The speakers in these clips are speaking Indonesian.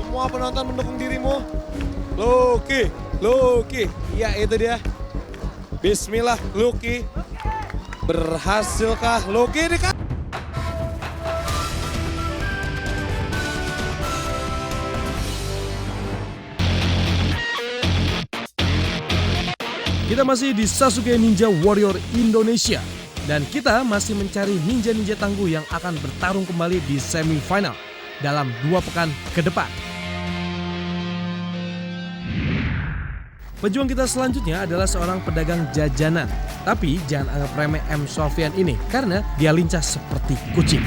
semua penonton mendukung dirimu. Lucky, Lucky. Ya itu dia. Bismillah Lucky. Berhasilkah Lucky di Kita masih di Sasuke Ninja Warrior Indonesia. Dan kita masih mencari ninja-ninja tangguh yang akan bertarung kembali di semifinal dalam 2 pekan ke depan. Pejuang kita selanjutnya adalah seorang pedagang jajanan. Tapi jangan anggap remeh M. Sofyan ini karena dia lincah seperti kucing.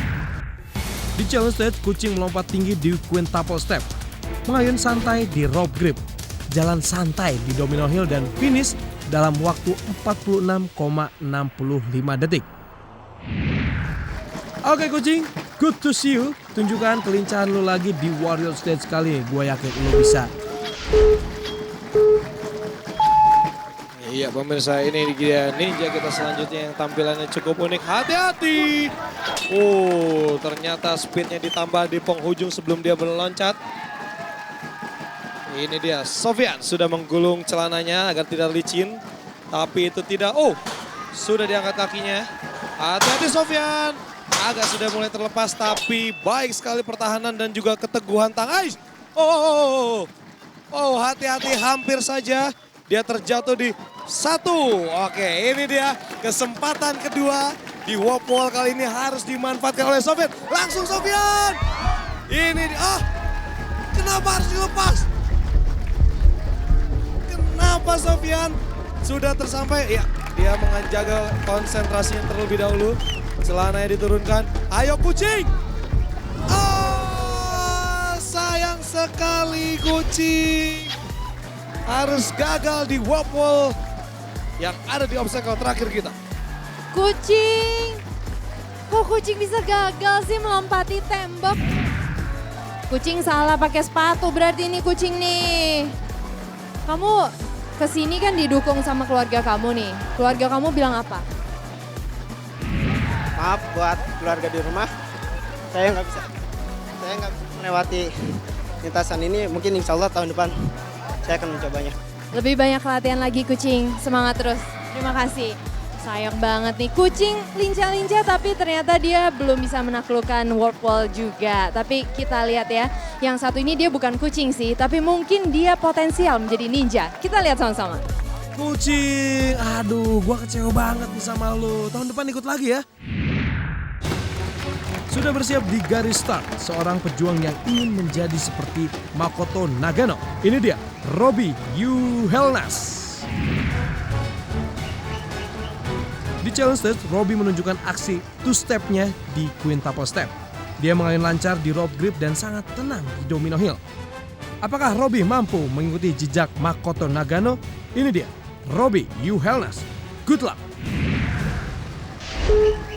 Di challenge stage, kucing melompat tinggi di quintuple step, mengayun santai di rope grip, jalan santai di domino hill dan finish dalam waktu 46,65 detik. Oke kucing, good to see you. Tunjukkan kelincahan lu lagi di Warrior Stage kali ini. Gue yakin lu bisa. Iya pemirsa, ini dia ninja kita selanjutnya yang tampilannya cukup unik. Hati-hati. Ternyata speednya ditambah di penghujung sebelum dia meloncat. Ini dia, Sofyan sudah menggulung celananya agar tidak licin. Tapi itu tidak, sudah diangkat kakinya. Hati-hati Sofyan. Agak sudah mulai terlepas tapi baik sekali pertahanan dan juga keteguhan tangan. Hati-hati hampir saja. Dia terjatuh di 1. Oke, ini dia kesempatan kedua. Di warp wall kali ini harus dimanfaatkan oleh Sofyan. Langsung Sofyan. Ini dia, kenapa harus dilepas? Kenapa Sofyan sudah tersampai? Ya, dia menjaga konsentrasinya terlebih dahulu. Celananya diturunkan. Ayo kucing. Sayang sekali kucing. Harus gagal di warp wall yang ada di obstacle terakhir kita. Kucing. Kok kucing bisa gagal sih melompati tembok? Kucing salah pakai sepatu berarti ini kucing nih. Kamu kesini kan didukung sama keluarga kamu nih. Keluarga kamu bilang apa? Maaf buat keluarga di rumah, saya nggak bisa melewati lintasan ini. Mungkin insya Allah tahun depan saya akan mencobanya. Lebih banyak latihan lagi kucing, semangat terus. Terima kasih. Sayang banget nih, kucing lincah-lincah tapi ternyata dia belum bisa menaklukkan warp wall juga. Tapi kita lihat ya, yang satu ini dia bukan kucing sih, tapi mungkin dia potensial menjadi ninja. Kita lihat sama-sama. Kucing, aduh gua kecewa banget nih sama lu. Tahun depan ikut lagi ya. Sudah bersiap di garis start, seorang pejuang yang ingin menjadi seperti Makoto Nagano. Ini dia, Robbie Yuhelnas. Di challenge stage, Robbie menunjukkan aksi two-step-nya di quintuple step. Dia mengayun lancar di rope grip dan sangat tenang di domino hill. Apakah Robbie mampu mengikuti jejak Makoto Nagano? Ini dia, Robbie Yuhelnas. Good luck!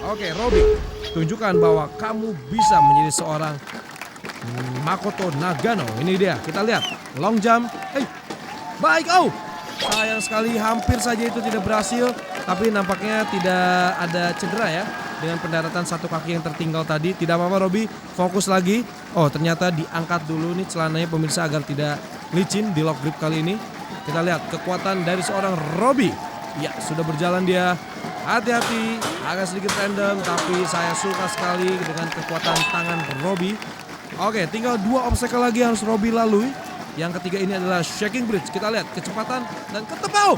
Oke, Robbie, tunjukkan bahwa kamu bisa menjadi seorang Makoto Nagano. Ini dia, kita lihat. Long jump, baik, sayang sekali hampir saja itu tidak berhasil. Tapi nampaknya tidak ada cedera ya. Dengan pendaratan satu kaki yang tertinggal tadi. Tidak apa-apa Robbie, fokus lagi. Ternyata diangkat dulu nih celananya pemirsa agar tidak licin di lock grip kali ini. Kita lihat kekuatan dari seorang Robbie. Ya, sudah berjalan dia. Hati-hati, agak sedikit random tapi saya suka sekali dengan kekuatan tangan Robbie. Oke, tinggal 2 obstacle lagi yang harus Robbie lalui. Yang ketiga ini adalah shaking bridge. Kita lihat kecepatan dan ketebau.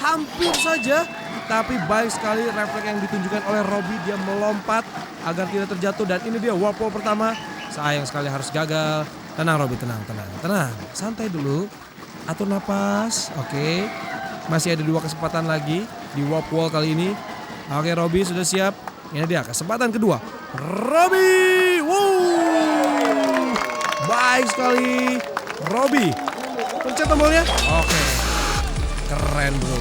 Hampir saja, tapi baik sekali refleks yang ditunjukkan oleh Robbie. Dia melompat agar tidak terjatuh dan ini dia warp wall pertama. Sayang sekali harus gagal. Tenang Robbie, tenang. Santai dulu, atur napas. Oke, masih ada 2 kesempatan lagi di warp wall kali ini. Oke, Robbie sudah siap. Ini dia kesempatan kedua. Robbie, baik sekali Robbie. Pencet tombolnya. Oke, keren bro.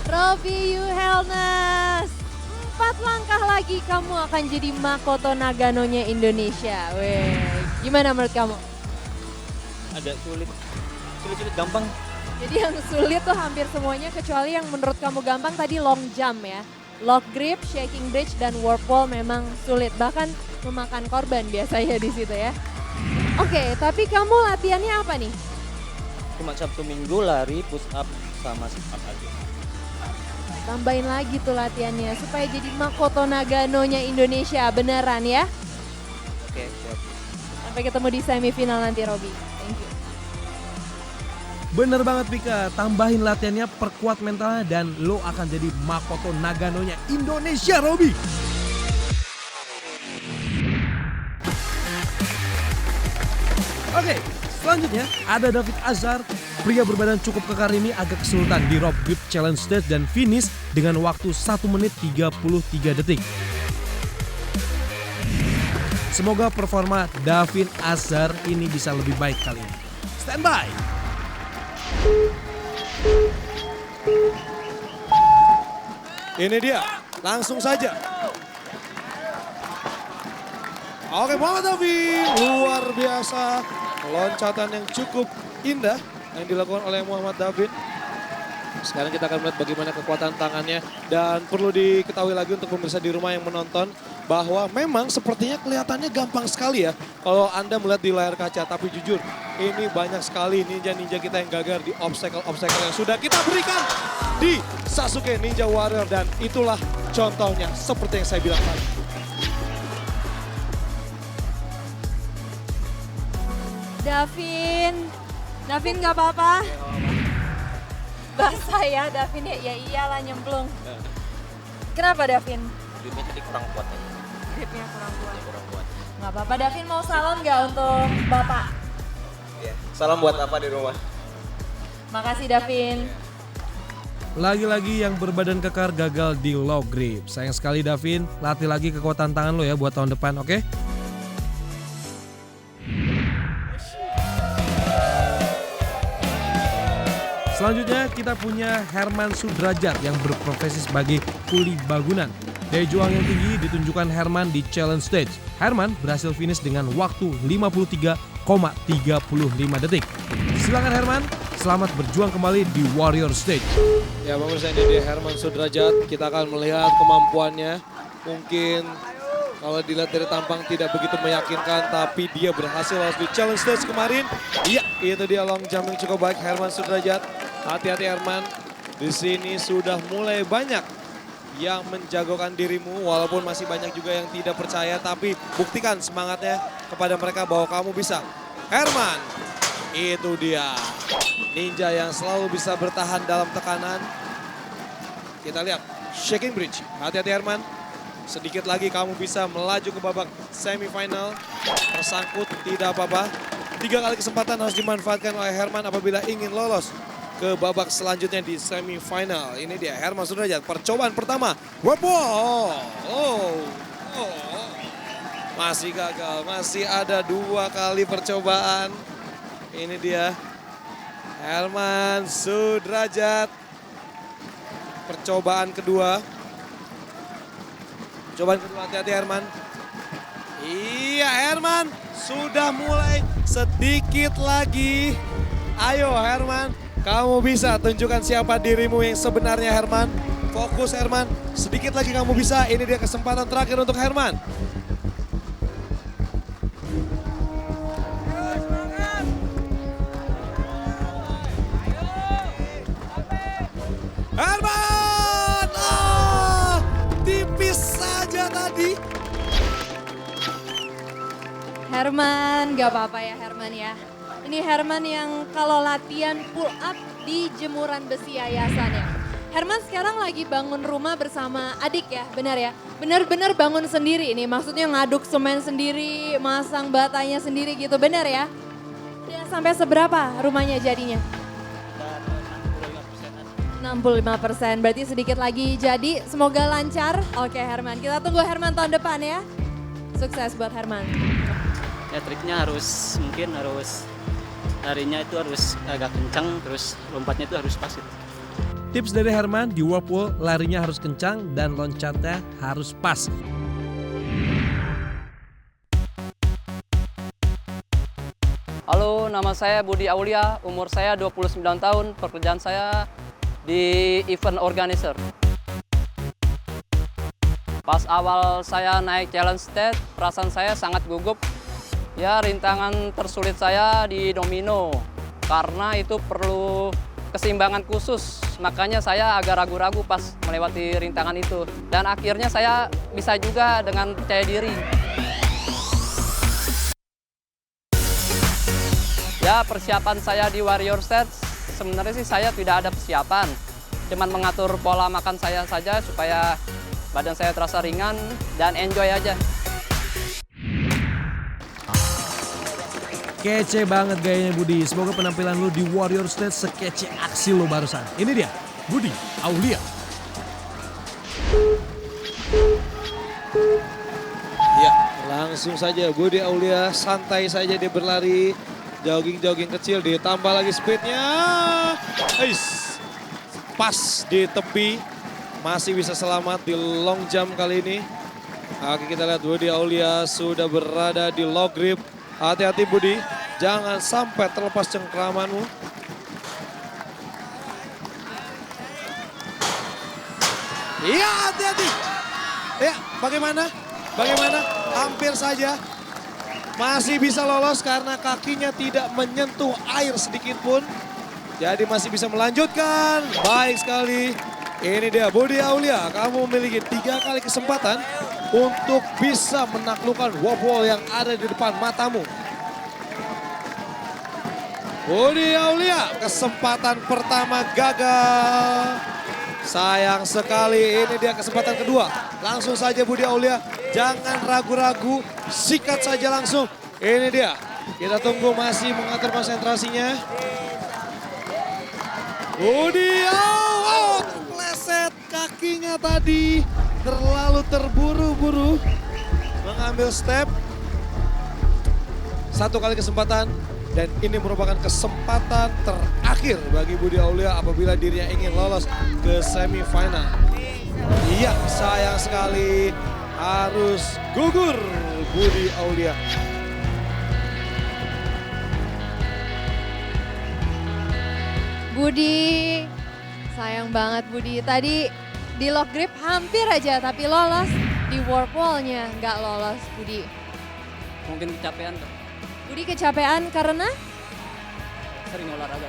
Robbie Yuhelnas. 4 langkah lagi kamu akan jadi Makoto Nagano-nya Indonesia. Gimana menurut kamu? Agak sulit gampang. Jadi yang sulit tuh hampir semuanya kecuali yang menurut kamu gampang tadi long jump ya. Lock grip, shaking bridge, dan warp wall memang sulit. Bahkan memakan korban biasanya di situ ya. Oke, tapi kamu latihannya apa nih? Cuma Sabtu Minggu lari, push up, sama sit up aja. Tambahin lagi tuh latihannya supaya jadi Makoto Nagano-nya Indonesia beneran ya. Oke, siap. Sampai ketemu di semifinal nanti Robi. Thank you. Bener banget Pika, tambahin latihannya, perkuat mentalnya, dan lo akan jadi Makoto Nagano-nya Indonesia, Robi. Oke, selanjutnya ada David Azhar. Pria berbadan cukup kekar ini agak kesulitan di rope grip challenge stage dan finish dengan waktu 1 menit 33 detik. Semoga performa David Azhar ini bisa lebih baik kali ini. Stand by! Ini dia, langsung saja. Oke, Muhammad David, luar biasa. Loncatan yang cukup indah yang dilakukan oleh Muhammad David. Sekarang kita akan melihat bagaimana kekuatan tangannya. Dan perlu diketahui lagi untuk pemirsa di rumah yang menonton, bahwa memang sepertinya kelihatannya gampang sekali ya kalau Anda melihat di layar kaca. Tapi jujur, ini banyak sekali ninja-ninja kita yang gagal di obstacle-obstacle yang sudah kita berikan di Sasuke Ninja Warrior. Dan itulah contohnya seperti yang saya bilang tadi. Davin nggak apa-apa? Basah ya Davin ya iyalah nyemplung. Kenapa Davin? Gripnya tadi kurang kuat aja. Gripnya kurang kuat. Kurang kuat. Nggak apa-apa, Davin mau salam nggak untuk Bapak? Iya. Salam buat apa di rumah? Makasih Davin. Lagi-lagi yang berbadan kekar gagal di low grip. Sayang sekali Davin, latih lagi kekuatan tangan lo ya buat tahun depan, oke? Selanjutnya kita punya Herman Sudrajat yang berprofesi sebagai kuli bangunan. Daya juang yang tinggi ditunjukkan Herman di challenge stage. Herman berhasil finish dengan waktu 53,35 detik. Silakan Herman, selamat berjuang kembali di Warrior Stage. Ya pemirsa, ini dia Herman Sudrajat. Kita akan melihat kemampuannya. Mungkin kalau dilihat dari tampang tidak begitu meyakinkan, tapi dia berhasil lolos di challenge stage kemarin. Iya, itu dia long jump yang cukup baik Herman Sudrajat. Hati-hati Herman, di sini sudah mulai banyak yang menjagokan dirimu, walaupun masih banyak juga yang tidak percaya, tapi buktikan semangatnya kepada mereka bahwa kamu bisa. Herman, itu dia ninja yang selalu bisa bertahan dalam tekanan. Kita lihat shaking bridge, hati-hati Herman. Sedikit lagi kamu bisa melaju ke babak semifinal. Tersangkut tidak apa-apa. 3 kali kesempatan harus dimanfaatkan oleh Herman apabila ingin lolos ke babak selanjutnya di semifinal. Ini dia Herman Sudrajat, percobaan pertama. Wow. Masih gagal, masih ada 2 kali percobaan. Ini dia Herman Sudrajat. Percobaan kedua. Cobaan kedua, hati-hati Herman. Iya Herman, sudah mulai sedikit lagi. Ayo Herman, kamu bisa tunjukkan siapa dirimu yang sebenarnya Herman. Fokus Herman, sedikit lagi kamu bisa. Ini dia kesempatan terakhir untuk Herman. Herman! Tipis saja tadi. Herman, gak apa-apa ya Herman ya. Ini Herman yang kalau latihan pull up di jemuran besi yayasan ya. Herman sekarang lagi bangun rumah bersama adik ya, benar ya? Benar-benar bangun sendiri ini, maksudnya ngaduk semen sendiri, masang batanya sendiri gitu, benar ya? Udah sampai seberapa rumahnya jadinya? 65%, berarti sedikit lagi jadi, semoga lancar. Oke Herman, kita tunggu Herman tahun depan ya. Sukses buat Herman. Ya triknya mungkin harus larinya itu harus agak kencang, terus lompatnya itu harus pas gitu. Tips dari Herman, di warp wall larinya harus kencang dan loncatnya harus pas. Halo, nama saya Budi Aulia, umur saya 29 tahun, pekerjaan saya di event organizer. Pas awal saya naik challenge stage, perasaan saya sangat gugup. Ya, rintangan tersulit saya di domino. Karena itu perlu keseimbangan khusus. Makanya saya agak ragu-ragu pas melewati rintangan itu. Dan akhirnya saya bisa juga dengan percaya diri. Ya, persiapan saya di warrior stage, sebenarnya sih saya tidak ada persiapan. Cuman mengatur pola makan saya saja supaya badan saya terasa ringan dan enjoy aja. Kece banget gayanya Budi. Semoga penampilan lu di Warrior Stage sekece aksi lu barusan. Ini dia, Budi Aulia. Ya, langsung saja Budi Aulia santai saja dia berlari. Jogging-jogging kecil ditambah lagi speednya. Ais, pas di tepi. Masih bisa selamat di long jump kali ini. Oke, kita lihat Budi Aulia sudah berada di low grip. Hati-hati Budi, jangan sampai terlepas cengkramanmu. Iya, hati-hati. Ya, bagaimana? Bagaimana? Hampir saja. Masih bisa lolos karena kakinya tidak menyentuh air sedikit pun. Jadi masih bisa melanjutkan. Baik sekali. Ini dia Budi Aulia. Kamu memiliki 3 kali kesempatan untuk bisa menaklukkan warp wall yang ada di depan matamu. Budi Aulia, kesempatan pertama gagal. Sayang sekali, ini dia kesempatan kedua. Langsung saja Budi Aulia, jangan ragu-ragu, sikat saja langsung. Ini dia, kita tunggu masih mengatur konsentrasinya. Budi Aulia, terpleset kakinya tadi. Terlalu terburu-buru mengambil step. 1 kali kesempatan. Dan ini merupakan kesempatan terakhir bagi Budi Aulia apabila dirinya ingin lolos ke semifinal. Iya, sayang sekali harus gugur Budi Aulia. Budi, sayang banget Budi. Tadi di lock grip hampir aja tapi lolos. Di warp wall-nya nggak lolos Budi. Mungkin kecapean tuh. Budi kecapean karena Sering olahraga.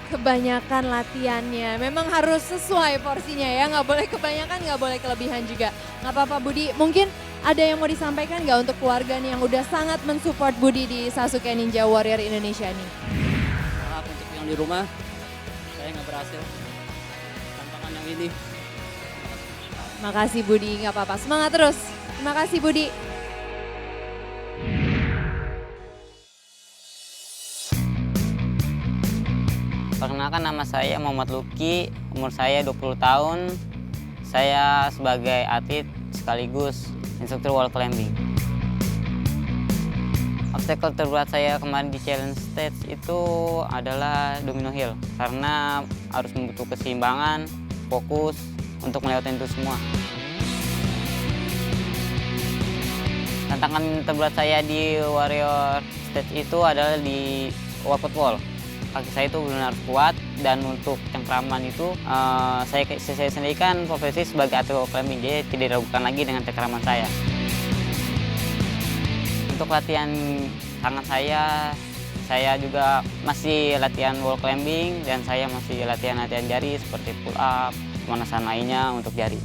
kebanyakan latihannya. Memang harus sesuai porsinya ya, nggak boleh kebanyakan, nggak boleh kelebihan juga. Nggak apa-apa Budi, mungkin ada yang mau disampaikan nggak untuk keluarga nih yang udah sangat mensupport Budi di Sasuke Ninja Warrior Indonesia nih? Maaf untuk yang di rumah, saya nggak berhasil. Tantangan yang ini. Makasih Budi, nggak apa-apa, semangat terus. Terima kasih Budi. Perkenalkan, nama saya Muhammad Luki, umur saya 20 tahun. Saya sebagai atlet sekaligus instruktur wall climbing. Obstacle terberat saya kemarin di challenge stage itu adalah domino hill karena harus membutuhkan keseimbangan, fokus untuk melewati itu semua. Tantangan terberat saya di warrior stage itu adalah di warped wall. Kaki saya itu benar kuat dan untuk cengkraman itu saya sendiri kan profesi sebagai atlet wall climbing, jadi tidak diragukan lagi dengan cengkraman saya. Untuk latihan tangan saya juga masih latihan wall climbing dan saya masih latihan jari seperti pull up, pemanasan lainnya untuk jari.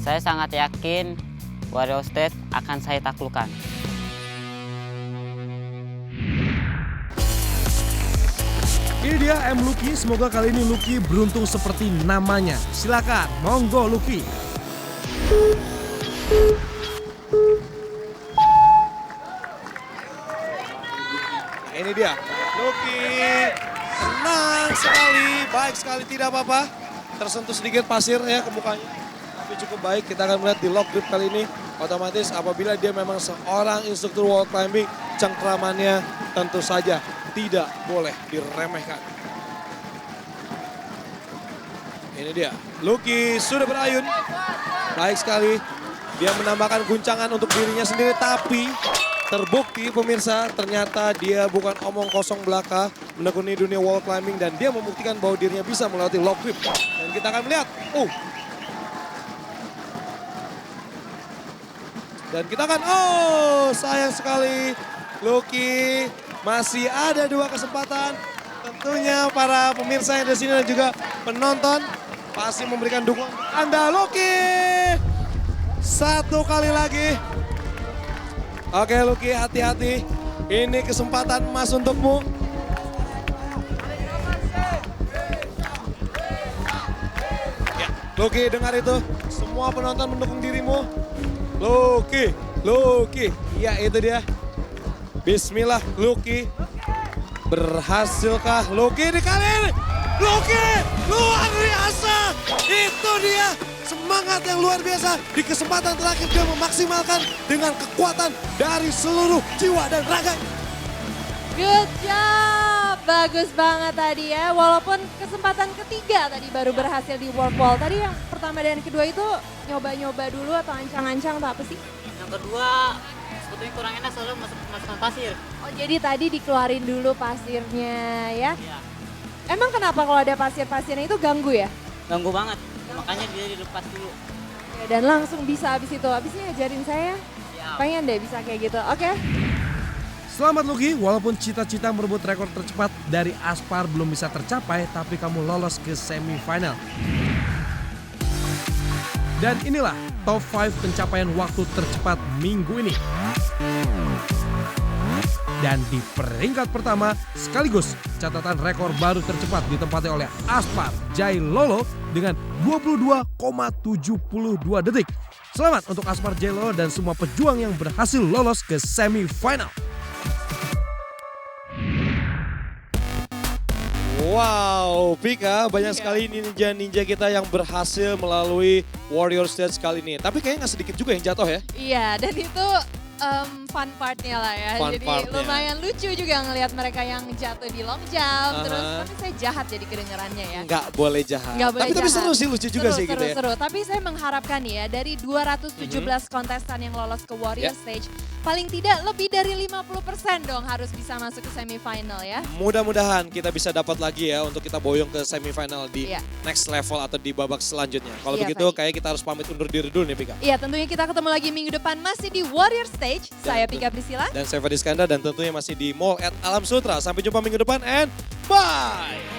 Saya sangat yakin warrior stage akan saya taklukkan. Ini dia M. Luki, semoga kali ini Luki beruntung seperti namanya. Silakan, monggo Luki. Ini dia, Luki. Tenang sekali, baik sekali, tidak apa-apa. Tersentuh sedikit pasir ya ke mukanya. Tapi cukup baik, kita akan melihat di lock grip kali ini. Otomatis apabila dia memang seorang instruktur wall climbing, cengkramannya tentu saja tidak boleh diremehkan. Ini dia, Luki sudah berayun. Baik sekali, dia menambahkan guncangan untuk dirinya sendiri. Tapi terbukti pemirsa, ternyata dia bukan omong kosong belaka menekuni dunia wall climbing. Dan dia membuktikan bahwa dirinya bisa melewati lock grip. Dan kita akan melihat, Dan kita akan, oh sayang sekali. Lucky masih ada 2 kesempatan. Tentunya para pemirsa yang di sini dan juga penonton pasti memberikan dukungan untuk Anda. Lucky. 1 kali lagi. Oke Lucky, hati-hati. Ini kesempatan emas untukmu. Ya, Lucky dengar itu. Semua penonton mendukung dirimu. Lucky, Lucky. Ya itu dia. Bismillah, Lucky. Berhasilkah Lucky di kali ini? Lucky, luar biasa. Itu dia. Semangat yang luar biasa. Di kesempatan terakhir dia memaksimalkan dengan kekuatan dari seluruh jiwa dan raga. Good job, bagus banget tadi ya. Walaupun kesempatan ketiga tadi baru berhasil di warp wall. Tadi yang pertama dan kedua itu nyoba-nyoba dulu atau ancang-ancang atau apa sih? Yang kedua, sebetulnya kurang enak soalnya masuk pasir. Oh jadi tadi dikeluarin dulu pasirnya ya. Iya. Emang kenapa kalau ada pasir-pasirnya itu ganggu ya? Ganggu banget, makanya dia dilepas dulu. Ya, dan langsung bisa habis itu. Habisnya ajarin saya. Siap. Pengen deh bisa kayak gitu. Oke. Selamat Lucky, walaupun cita-cita merebut rekor tercepat dari Aspar belum bisa tercapai, tapi kamu lolos ke semifinal. Dan inilah top 5 pencapaian waktu tercepat minggu ini. Dan di peringkat pertama, sekaligus catatan rekor baru tercepat ditempati oleh Aspar Jailolo dengan 22,72 detik. Selamat untuk Aspar Jailolo dan semua pejuang yang berhasil lolos ke semifinal. Wow, Pika, banyak sekali ninja-ninja kita yang berhasil melalui Warrior Stage kali ini. Tapi kayaknya nggak sedikit juga yang jatuh ya. Iya, dan itu fun partnya lah ya. Fun Jadi partnya. lumayan lucu juga ngelihat mereka yang jatuh di long jump. Terus Aha. tapi saya jahat jadi kedengarannya ya. Nggak boleh jahat. Nggak boleh Tapi jahat. seru sih, lucu juga Seru, sih gitu ya. Seru. Tapi saya mengharapkan nih ya dari 217 kontestan yang lolos ke Warrior Ya. Stage, paling tidak lebih dari 50% dong harus bisa masuk ke semifinal ya. Mudah-mudahan kita bisa dapat lagi ya untuk kita boyong ke semifinal di Iya. next level atau di babak selanjutnya. Kalau Iya, begitu Fai. kayak kita harus pamit undur diri dulu nih Pika. Iya tentunya kita ketemu lagi minggu depan masih di Warrior Stage. Saya Pika Priscilla. Dan saya Fadi Skanda dan tentunya masih di Mall at Alam Sutra. Sampai jumpa minggu depan and bye!